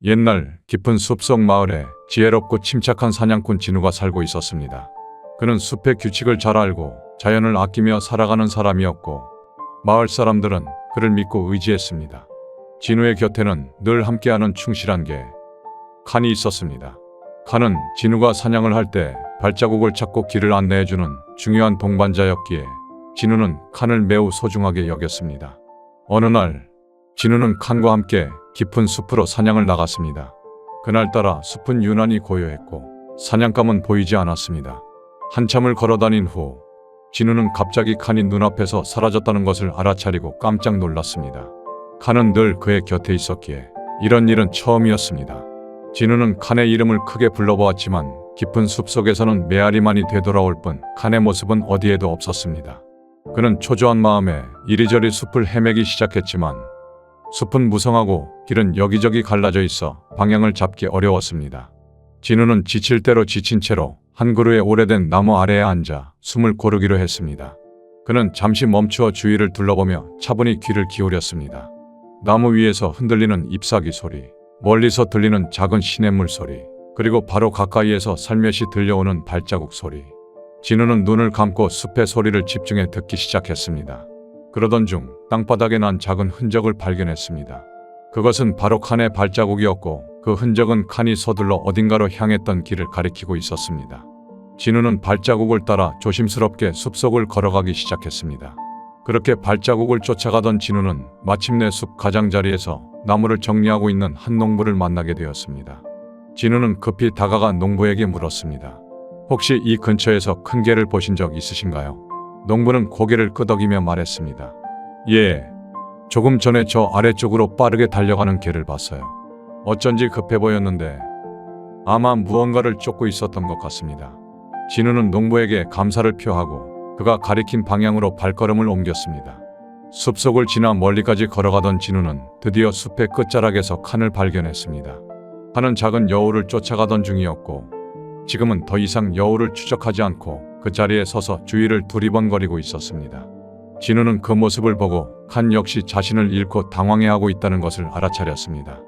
옛날 깊은 숲속 마을에 지혜롭고 침착한 사냥꾼 진우가 살고 있었습니다. 그는 숲의 규칙을 잘 알고 자연을 아끼며 살아가는 사람이었고 마을 사람들은 그를 믿고 의지했습니다. 진우의 곁에는 늘 함께하는 충실한 개 칸이 있었습니다. 칸은 진우가 사냥을 할 때 발자국을 찾고 길을 안내해주는 중요한 동반자였기에 진우는 칸을 매우 소중하게 여겼습니다. 어느 날 진우는 칸과 함께 깊은 숲으로 사냥을 나갔습니다. 그날따라 숲은 유난히 고요했고 사냥감은 보이지 않았습니다. 한참을 걸어다닌 후 진우는 갑자기 칸이 눈앞에서 사라졌다는 것을 알아차리고 깜짝 놀랐습니다. 칸은 늘 그의 곁에 있었기에 이런 일은 처음이었습니다. 진우는 칸의 이름을 크게 불러보았지만 깊은 숲속에서는 메아리만이 되돌아올 뿐 칸의 모습은 어디에도 없었습니다. 그는 초조한 마음에 이리저리 숲을 헤매기 시작했지만 숲은 무성하고 길은 여기저기 갈라져 있어 방향을 잡기 어려웠습니다. 진우는 지칠 대로 지친 채로 한 그루의 오래된 나무 아래에 앉아 숨을 고르기로 했습니다. 그는 잠시 멈추어 주위를 둘러보며 차분히 귀를 기울였습니다. 나무 위에서 흔들리는 잎사귀 소리, 멀리서 들리는 작은 시냇물 소리, 그리고 바로 가까이에서 살며시 들려오는 발자국 소리. 진우는 눈을 감고 숲의 소리를 집중해 듣기 시작했습니다. 그러던 중 땅바닥에 난 작은 흔적을 발견했습니다. 그것은 바로 칸의 발자국이었고 그 흔적은 칸이 서둘러 어딘가로 향했던 길을 가리키고 있었습니다. 진우는 발자국을 따라 조심스럽게 숲속을 걸어가기 시작했습니다. 그렇게 발자국을 쫓아가던 진우는 마침내 숲 가장자리에서 나무를 정리하고 있는 한 농부를 만나게 되었습니다. 진우는 급히 다가가 농부에게 물었습니다. 혹시 이 근처에서 큰 개를 보신 적 있으신가요? 농부는 고개를 끄덕이며 말했습니다. 예, 조금 전에 저 아래쪽으로 빠르게 달려가는 개를 봤어요. 어쩐지 급해 보였는데 아마 무언가를 쫓고 있었던 것 같습니다. 진우는 농부에게 감사를 표하고 그가 가리킨 방향으로 발걸음을 옮겼습니다. 숲속을 지나 멀리까지 걸어가던 진우는 드디어 숲의 끝자락에서 칸을 발견했습니다. 칸은 작은 여우를 쫓아가던 중이었고 지금은 더 이상 여우를 추적하지 않고 그 자리에 서서 주위를 두리번거리고 있었습니다. 진우는 그 모습을 보고 칸 역시 자신을 잃고 당황해하고 있다는 것을 알아차렸습니다.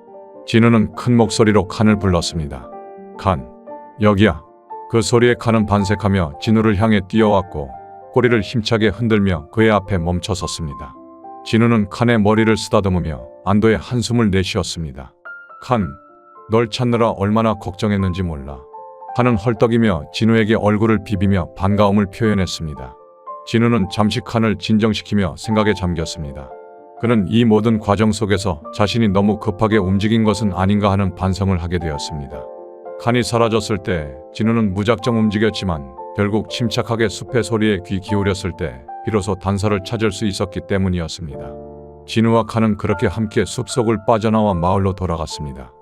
진우는 큰 목소리로 칸을 불렀습니다. 칸, 여기야. 그 소리에 칸은 반색하며 진우를 향해 뛰어왔고 꼬리를 힘차게 흔들며 그의 앞에 멈춰섰습니다. 진우는 칸의 머리를 쓰다듬으며 안도의 한숨을 내쉬었습니다. 칸, 널 찾느라 얼마나 걱정했는지 몰라. 칸은 헐떡이며 진우에게 얼굴을 비비며 반가움을 표현했습니다. 진우는 잠시 칸을 진정시키며 생각에 잠겼습니다. 그는 이 모든 과정 속에서 자신이 너무 급하게 움직인 것은 아닌가 하는 반성을 하게 되었습니다. 칸이 사라졌을 때 진우는 무작정 움직였지만 결국 침착하게 숲의 소리에 귀 기울였을 때 비로소 단서를 찾을 수 있었기 때문이었습니다. 진우와 칸은 그렇게 함께 숲속을 빠져나와 마을로 돌아갔습니다.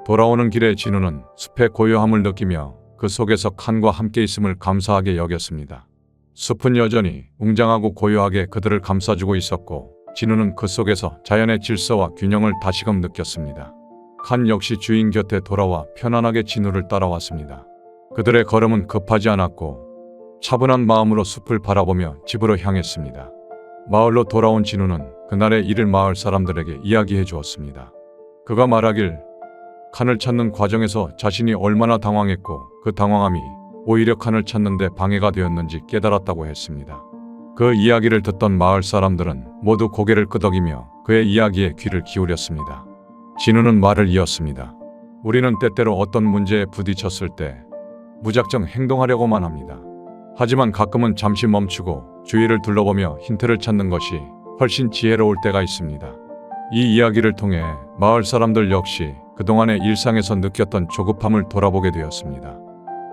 돌아오는 길에 진우는 숲의 고요함을 느끼며 그 속에서 칸과 함께 있음을 감사하게 여겼습니다. 숲은 여전히 웅장하고 고요하게 그들을 감싸주고 있었고 진우는 그 속에서 자연의 질서와 균형을 다시금 느꼈습니다. 칸 역시 주인 곁에 돌아와 편안하게 진우를 따라왔습니다. 그들의 걸음은 급하지 않았고 차분한 마음으로 숲을 바라보며 집으로 향했습니다. 마을로 돌아온 진우는 그날의 일을 마을 사람들에게 이야기해 주었습니다. 그가 말하길 칸을 찾는 과정에서 자신이 얼마나 당황했고 그 당황함이 오히려 칸을 찾는 데 방해가 되었는지 깨달았다고 했습니다. 그 이야기를 듣던 마을 사람들은 모두 고개를 끄덕이며 그의 이야기에 귀를 기울였습니다. 진우는 말을 이었습니다. 우리는 때때로 어떤 문제에 부딪혔을 때 무작정 행동하려고만 합니다. 하지만 가끔은 잠시 멈추고 주위를 둘러보며 힌트를 찾는 것이 훨씬 지혜로울 때가 있습니다. 이 이야기를 통해 마을 사람들 역시 그동안의 일상에서 느꼈던 조급함을 돌아보게 되었습니다.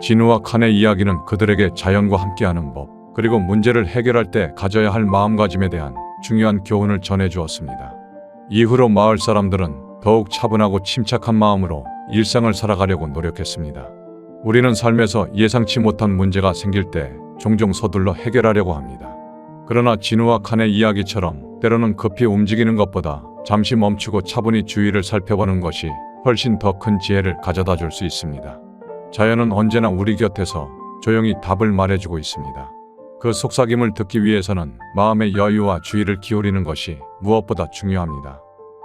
진우와 칸의 이야기는 그들에게 자연과 함께하는 법, 그리고 문제를 해결할 때 가져야 할 마음가짐에 대한 중요한 교훈을 전해주었습니다. 이후로 마을 사람들은 더욱 차분하고 침착한 마음으로 일상을 살아가려고 노력했습니다. 우리는 삶에서 예상치 못한 문제가 생길 때 종종 서둘러 해결하려고 합니다. 그러나 진우와 칸의 이야기처럼 때로는 급히 움직이는 것보다 잠시 멈추고 차분히 주위를 살펴보는 것이 훨씬 더 큰 지혜를 가져다 줄 수 있습니다. 자연은 언제나 우리 곁에서 조용히 답을 말해주고 있습니다. 그 속삭임을 듣기 위해서는 마음의 여유와 주의를 기울이는 것이 무엇보다 중요합니다.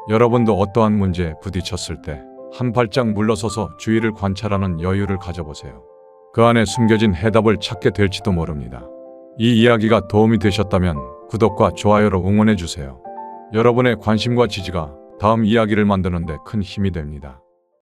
여러분도 어떠한 문제에 부딪혔을 때 한 발짝 물러서서 주위를 관찰하는 여유를 가져보세요. 그 안에 숨겨진 해답을 찾게 될지도 모릅니다. 이 이야기가 도움이 되셨다면 구독과 좋아요로 응원해 주세요. 여러분의 관심과 지지가 다음 이야기를 만드는 데 큰 힘이 됩니다.